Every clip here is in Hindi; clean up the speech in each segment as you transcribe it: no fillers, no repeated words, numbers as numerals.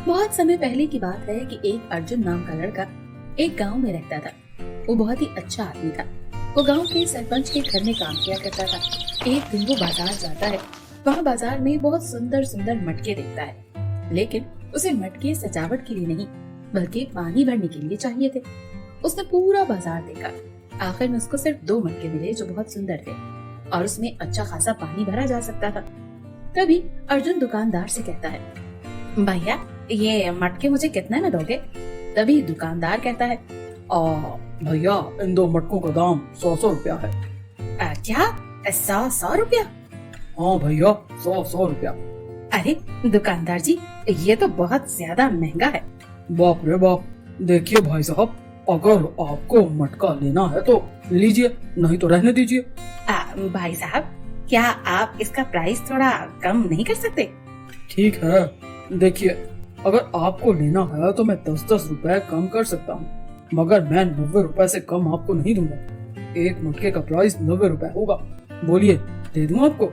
बहुत समय पहले की बात है कि एक अर्जुन नाम का लड़का एक गांव में रहता था। वो बहुत ही अच्छा आदमी था। वो गांव के सरपंच के घर में काम किया करता था। एक दिन वो बाजार जाता है। वहाँ बाजार में बहुत सुंदर सुंदर मटके देखता है, लेकिन उसे मटके सजावट के लिए नहीं बल्कि पानी भरने के लिए चाहिए थे। उसने पूरा बाजार देखा। आखिर में उसको सिर्फ 2 मटके मिले जो बहुत सुंदर थे और उसमें अच्छा खासा पानी भरा जा सकता था। तभी अर्जुन दुकानदार से कहता है, भैया ये मटके मुझे कितने में दोगे? तभी दुकानदार कहता है, भैया इन 2 मटकों का दाम 100 रुपया है। क्या 100 रुपया? हाँ भैया 100 रुपया। अरे दुकानदार जी, ये तो बहुत ज्यादा महंगा है। बाप रे बाप। देखिए भाई साहब, अगर आपको मटका लेना है तो लीजिए, नहीं तो रहने दीजिए। भाई साहब, क्या आप इसका प्राइस थोड़ा कम नहीं कर सकते? ठीक है, देखिए अगर आपको लेना है तो मैं 10-10 रुपए कम कर सकता हूँ, मगर मैं 90 रुपए से कम आपको नहीं दूंगा। एक मटके का प्राइस 90 रुपए होगा। बोलिए, दे दूँ आपको?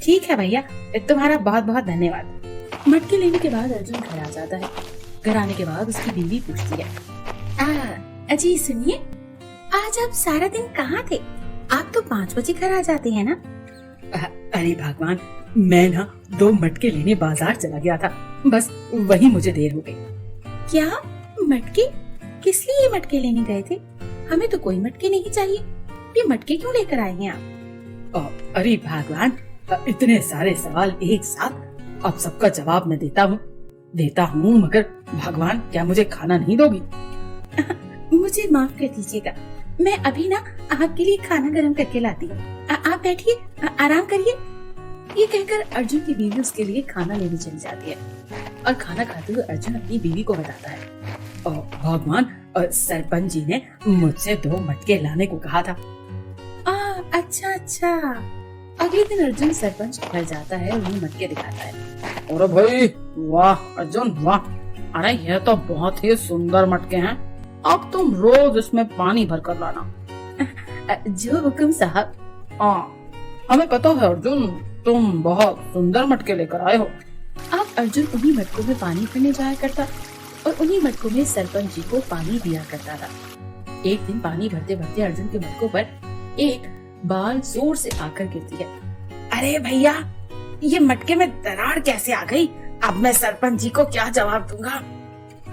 ठीक है भैया, तुम्हारा बहुत बहुत धन्यवाद। मटके लेने के बाद अर्जुन घर आ जाता है। घर आने के बाद उसकी बीवी पूछती है, अजी सुनिए, आज आप सारा दिन कहाँ थे? आप तो 5 बजे घर आ जाते हैं ना? अरे भगवान, मैं ना 2 मटके लेने बाजार चला गया था, बस वही मुझे देर हो गई। क्या मटके? किस लिए मटके लेने गए थे? हमें तो कोई मटके नहीं चाहिए। ये मटके क्यों लेकर आए हैं आप? अरे भगवान, इतने सारे सवाल एक साथ, अब सबका जवाब मैं देता हूँ, मगर भगवान क्या मुझे खाना नहीं दोगी? मुझे माफ कर दीजिएगा, मैं अभी ना आपके लिए खाना गर्म करके लाती हूँ। आप बैठिए, आराम करिए। ये कहकर अर्जुन की बीवी उसके लिए खाना लेने चली जाती है और खाना खाते हुए अर्जुन अपनी बीवी को बताता है, भगवान, सरपंच जी ने मुझसे 2 मटके लाने को कहा था। अच्छा। अगले दिन अर्जुन सरपंच के घर जाता है और उन्हें मटके दिखाता है। अरे भाई वाह अर्जुन वाह, अरे ये तो बहुत ही सुंदर मटके हैं। अब तुम रोज इसमें पानी भर कर लाना। जो हुक्म साहब। हमें पता है अर्जुन, तुम बहुत सुंदर मटके लेकर आए हो। अब अर्जुन उन्हीं मटकों में पानी भरने जाया करता और उन्हीं मटकों में सरपंच जी को पानी दिया करता था। एक दिन पानी भरते भरते अर्जुन के मटकों पर एक बाल जोर से आकर गिरती है। अरे भैया, ये मटके में दरार कैसे आ गई? अब मैं सरपंच जी को क्या जवाब दूंगा?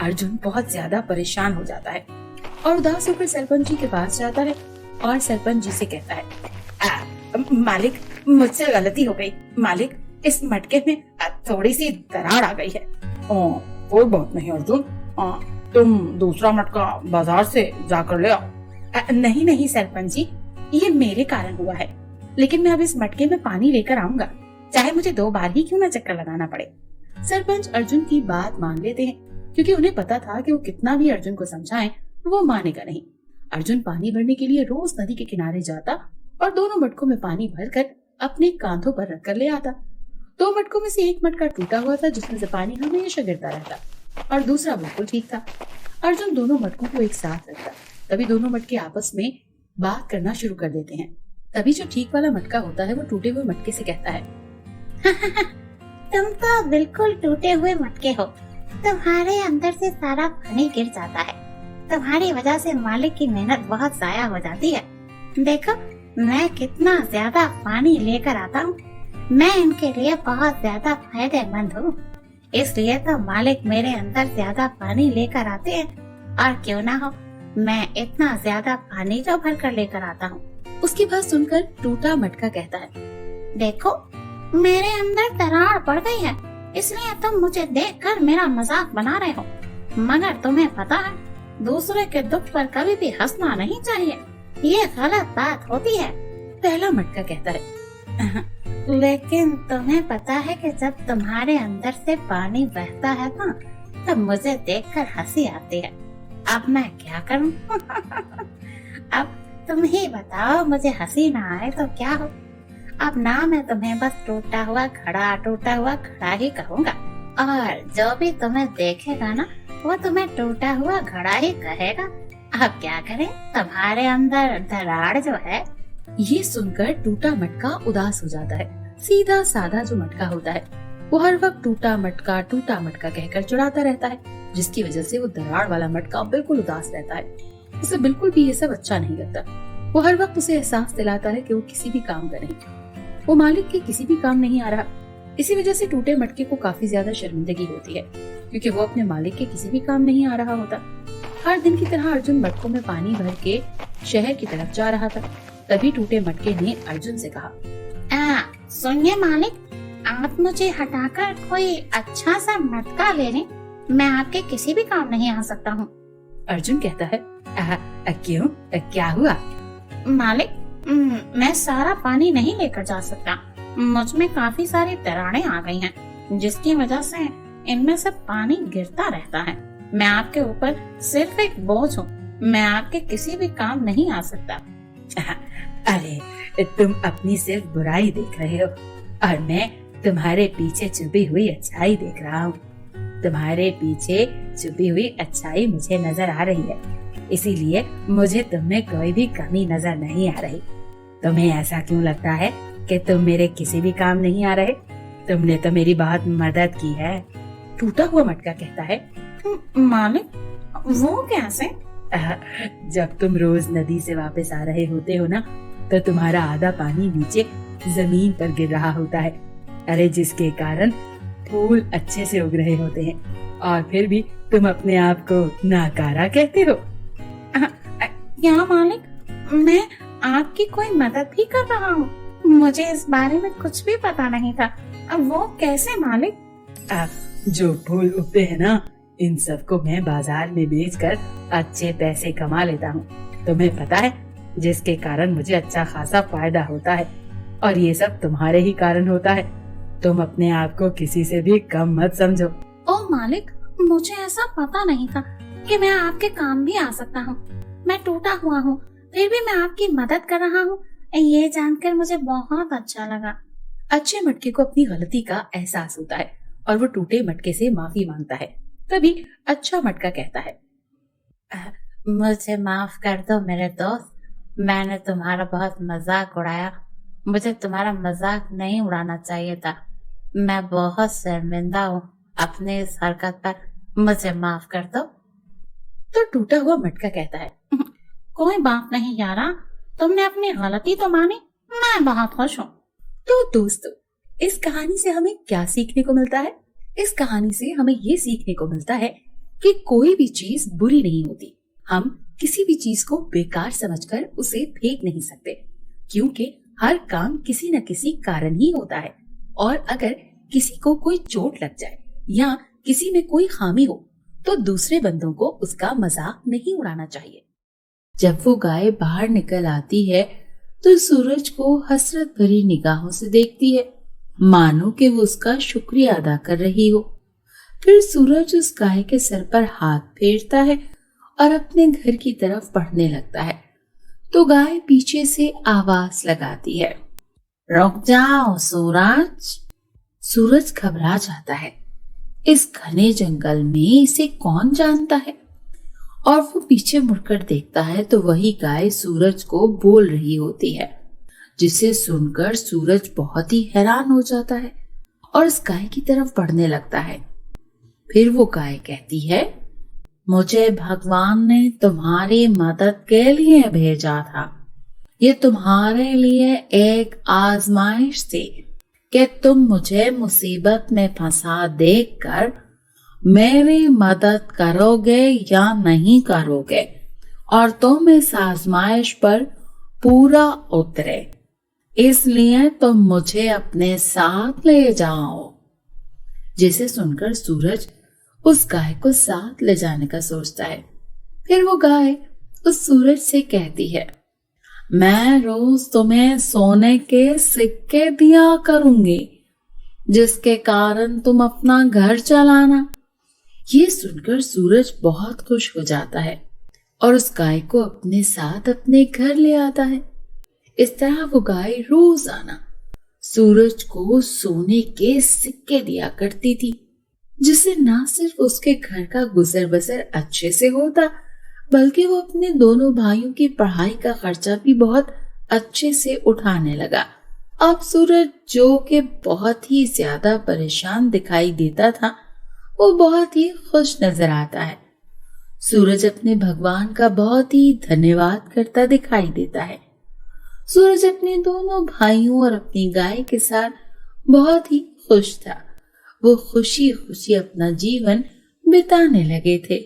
अर्जुन बहुत ज्यादा परेशान हो जाता है और उदास होकर सरपंच जी के पास जाता है और सरपंच जी से कहता है, मालिक मुझसे गलती हो गई। मालिक, इस मटके में थोड़ी सी दरार आ गई है। कोई बात नहीं अर्जुन, तुम दूसरा मटका बाजार से जाकर ले आओ। नहीं सरपंच जी, ये मेरे कारण हुआ है, लेकिन मैं अब इस मटके में पानी लेकर आऊंगा, चाहे मुझे 2 बार ही क्यों ना चक्कर लगाना पड़े। सरपंच अर्जुन की बात मान लेते हैं, क्योंकि उन्हें पता था कि वो कितना भी अर्जुन को समझाएं, वो मानेगा नहीं। अर्जुन पानी भरने के लिए रोज नदी के किनारे जाता और दोनों मटकों में पानी भरकर अपने कांधों पर रखकर ले आता। 2 मटकों में से एक मटका टूटा हुआ था, जिसमें से पानी हमेशा गिरता रहता, और दूसरा बिल्कुल ठीक था। अर्जुन दोनों मटकों को एक साथ रखता, तभी दोनों मटके आपस में बात करना शुरू कर देते हैं। तभी जो ठीक वाला मटका होता है वो टूटे हुए मटके से कहता है, तुम तो बिल्कुल टूटे हुए मटके हो। तुम्हारे अंदर से सारा पानी गिर जाता है। तुम्हारी वजह से मालिक की मेहनत बहुत जाया हो जाती है। देखो मैं कितना ज्यादा पानी लेकर आता हूँ। मैं इनके लिए बहुत ज्यादा फायदेमंद हूँ, इसलिए तो मालिक मेरे अंदर ज्यादा पानी लेकर आते हैं। और क्यों ना हो, मैं इतना ज्यादा पानी जो भर कर लेकर आता हूँ। उसकी बात सुनकर टूटा मटका कहता है, देखो मेरे अंदर दरार पड़ गई है, इसलिए तुम मुझे देखकर मेरा मजाक बना रहे हो, मगर तुम्हें पता है दूसरे के दुख पर कभी भी हंसना नहीं चाहिए, ये गलत बात होती है। पहला मटका कहता है, लेकिन तुम्हें पता है कि जब तुम्हारे अंदर से पानी बहता है ना, तब मुझे देखकर हंसी आती है। अब मैं क्या करूं? अब तुम ही बताओ, मुझे हंसी ना आए तो क्या हो? अब ना मैं तुम्हें बस टूटा हुआ घड़ा ही कहूँगा, और जो भी तुम्हें देखेगा ना वो तुम्हें टूटा हुआ घड़ा ही कहेगा। अब क्या करें, तुम्हारे अंदर दरार जो है। ये सुनकर टूटा मटका उदास हो जाता है। सीधा साधा जो मटका होता है वो हर वक्त टूटा मटका कहकर चुराता रहता है, जिसकी वजह से वो दरार वाला मटका बिल्कुल उदास रहता है। उसे बिल्कुल भी ये सब अच्छा नहीं लगता। वो हर वक्त उसे एहसास दिलाता है कि वो किसी भी काम का नहीं, वो मालिक के किसी भी काम नहीं आ रहा। इसी वजह से टूटे मटके को काफी ज्यादा शर्मिंदगी होती है, क्योंकि वो अपने मालिक के किसी भी काम नहीं आ रहा होता। हर दिन की तरह अर्जुन मटकों में पानी भर के शहर की तरफ जा रहा था। तभी टूटे मटके ने अर्जुन से कहा, सुनिए मालिक, आप मुझे हटाकर कोई अच्छा सा मटका ले लें, मैं आपके किसी भी काम नहीं आ सकता हूँ। अर्जुन कहता है, क्यों, क्या हुआ? मालिक, मैं सारा पानी नहीं लेकर जा सकता। मुझ में काफी सारी दरारें आ गई हैं, जिसकी वजह से इनमें से पानी गिरता रहता है। मैं आपके ऊपर सिर्फ एक बोझ हूँ, मैं आपके किसी भी काम नहीं आ सकता। अरे, तुम अपनी सिर्फ बुराई देख रहे हो और मैं तुम्हारे पीछे छुपी हुई अच्छाई देख रहा हूँ। तुम्हारे पीछे छुपी हुई अच्छाई मुझे नजर आ रही है, इसीलिए मुझे तुममें कोई भी कमी नजर नहीं आ रही। तुम्हें ऐसा क्यों लगता है कि तुम मेरे किसी भी काम नहीं आ रहे? तुमने तो मेरी बहुत मदद की है। टूटा हुआ मटका कहता है, मालिक, वो कैसे? जब तुम रोज नदी से वापस आ रहे होते हो ना, तो तुम्हारा आधा पानी नीचे जमीन पर गिर रहा होता है। अरे, जिसके कारण फूल अच्छे से उग रहे होते हैं, और फिर भी तुम अपने आप को नाकारा कहते हो। क्या मालिक, मैं आपकी कोई मदद भी कर रहा हूँ? मुझे इस बारे में कुछ भी पता नहीं था। वो कैसे मालिक? जो फूल उगते हैं ना, इन सबको मैं बाजार में बेचकर अच्छे पैसे कमा लेता हूँ। तुम्हें पता है, जिसके कारण मुझे अच्छा खासा फायदा होता है, और ये सब तुम्हारे ही कारण होता है। तुम अपने आप को किसी से भी कम मत समझो। ओ मालिक, मुझे ऐसा पता नहीं था कि मैं आपके काम भी आ सकता हूँ। मैं टूटा हुआ हूँ, फिर भी मैं आपकी मदद कर रहा हूँ, ये जानकर मुझे बहुत अच्छा लगा। अच्छे मटके को अपनी गलती का एहसास होता है और वो टूटे मटके से माफी मांगता है। तभी अच्छा मटका कहता है, मुझे माफ कर दो मेरे दोस्त, मैंने तुम्हारा बहुत मजाक उड़ाया। मुझे तुम्हारा मजाक नहीं उड़ाना चाहिए था। मैं बहुत शर्मिंदा हूँ अपने इस हरकत पर, मुझे माफ कर दो। तो टूटा हुआ मटका कहता है, कोई बात नहीं यारा, तुमने अपनी गलती तो मानी, मैं बहुत खुश हूँ। तो दोस्तों, इस कहानी से हमें क्या सीखने को मिलता है? इस कहानी से हमें ये सीखने को मिलता है कि कोई भी चीज बुरी नहीं होती। हम किसी भी चीज को बेकार समझकर उसे फेंक नहीं सकते, क्योंकि हर काम किसी न किसी कारण ही होता है। और अगर किसी को कोई चोट लग जाए या किसी में कोई खामी हो, तो दूसरे बंदों को उसका मजाक नहीं उड़ाना चाहिए। जब वो गाय बाहर निकल आती है, तो सूरज को हसरत भरी निगाहों से देखती है, मानो कि वो उसका शुक्रिया अदा कर रही हो। फिर सूरज उस गाय के सर पर हाथ फेरता है और अपने घर की तरफ बढ़ने लगता है। तो गाय पीछे से आवाज लगाती है, रुक जाओ सूरज। सूरज घबरा जाता है। इस घने जंगल में इसे कौन जानता है? और वो पीछे मुड़कर देखता है तो वही गाय सूरज को बोल रही होती है, जिसे सुनकर सूरज बहुत ही हैरान हो जाता है और उस गाय की तरफ बढ़ने लगता है। फिर वो गाय कहती है, मुझे भगवान ने तुम्हारी मदद के लिए भेजा था। ये तुम्हारे लिए एक आजमाइश थी कि तुम मुझे मुसीबत में फंसा देखकर मेरी मदद करोगे या नहीं करोगे, और तुम इस आजमाइश पर पूरा उतरे, इसलिए तुम मुझे अपने साथ ले जाओ। जिसे सुनकर सूरज उस गाय को साथ ले जाने का सोचता है। फिर वो गाय उस सूरज से कहती है, मैं रोज तुम्हें सोने के सिक्के दिया करूंगी, जिसके कारण तुम अपना घर चलाना। ये सुनकर सूरज बहुत खुश हो जाता है और उस गाय को अपने साथ अपने घर ले आता है। इस तरह वो गाय रोजाना सूरज को सोने के सिक्के दिया करती थी, जिससे न सिर्फ उसके घर का गुजर बसर अच्छे से होता, बल्कि वो अपने दोनों भाइयों की पढ़ाई का खर्चा भी बहुत अच्छे से उठाने लगा अब सूरज जो कि बहुत ही ज्यादा परेशान दिखाई देता था, वो बहुत ही खुश नजर आता है। सूरज अपने भगवान का बहुत ही धन्यवाद करता दिखाई देता है। सूरज अपने दोनों भाइयों और अपनी गाय के साथ बहुत ही खुश था। वो खुशी खुशी अपना जीवन बिताने लगे थे।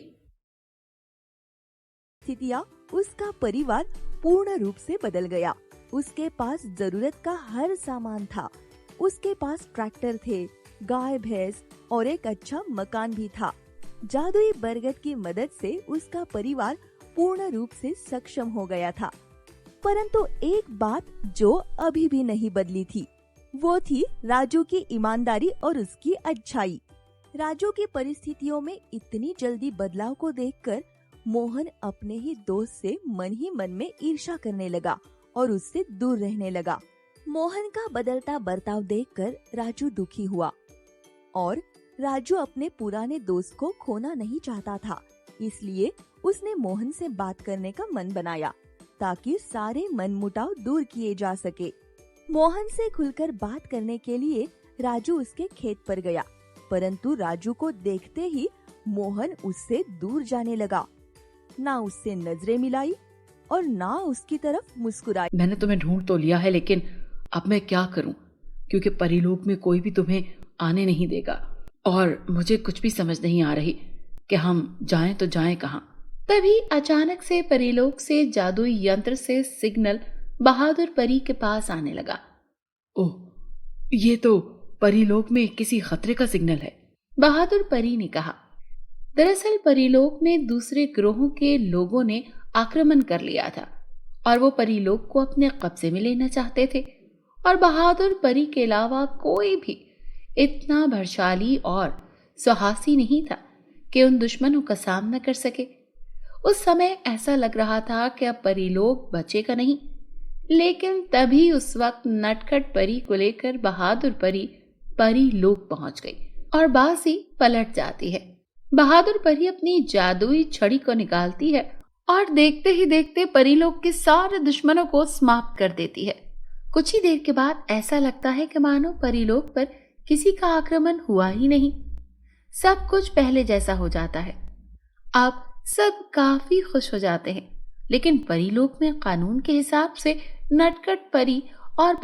स्थितियाँ उसका परिवार पूर्ण रूप से बदल गया। उसके पास जरूरत का हर सामान था। उसके पास ट्रैक्टर थे, गाय भैंस और एक अच्छा मकान भी था। जादुई बरगद की मदद से उसका परिवार पूर्ण रूप से सक्षम हो गया था। परंतु एक बात जो अभी भी नहीं बदली थी, वो थी राजू की ईमानदारी और उसकी अच्छाई। राजू की परिस्थितियों में इतनी जल्दी बदलाव को देखकर मोहन अपने ही दोस्त से मन ही मन में ईर्ष्या करने लगा और उससे दूर रहने लगा। मोहन का बदलता बर्ताव देखकर राजू दुखी हुआ और राजू अपने पुराने दोस्त को खोना नहीं चाहता था। इसलिए उसने मोहन से बात करने का मन बनाया ताकि सारे मनमुटाव दूर किए जा सके। मोहन से खुलकर बात करने के लिए राजू उसके खेत पर गया, परंतु राजू को देखते ही मोहन उससे दूर जाने लगा। ना उससे नजरें मिलाई और ना उसकी तरफ मुस्कुराई। मैंने तुम्हें ढूंढ तो लिया है, लेकिन अब मैं क्या करूं, क्योंकि परीलोक में कोई भी तुम्हें आने नहीं देगा और मुझे कुछ भी समझ नहीं आ रही कि हम जाएं तो जाएं कहां। तभी अचानक से परीलोक से जादुई यंत्र से सिग्नल बहादुर परी के पास आने लगा। ओह, ये तो परीलोक में किसी खतरे का सिग्नल है, बहादुर परी ने कहा। दरअसल परीलोक में दूसरे ग्रहों के लोगों ने आक्रमण कर लिया था और वो परीलोक को अपने कब्जे में लेना चाहते थे, और बहादुर परी के अलावा कोई भी इतना बलशाली और साहसी नहीं था कि उन दुश्मनों का सामना कर सके। उस समय ऐसा लग रहा था कि अब परीलोक बचेगा नहीं, लेकिन तभी उस वक्त नटखट परी को लेकर बहादुर परी परीलोक पहुंच गई और बाजी पलट जाती है। बहादुर परी अपनी जादुई छड़ी को निकालती है और देखते ही देखते परीलोक के सारे दुश्मनों को समाप्त कर देती है। कुछ ही देर के बाद ऐसा लगता है कि मानो परीलोक पर किसी का आक्रमण हुआ ही नहीं। सब कुछ पहले जैसा हो जाता है। अब सब काफी खुश हो जाते हैं, लेकिन परीलोक में कानून के हिसाब से नटखट परी और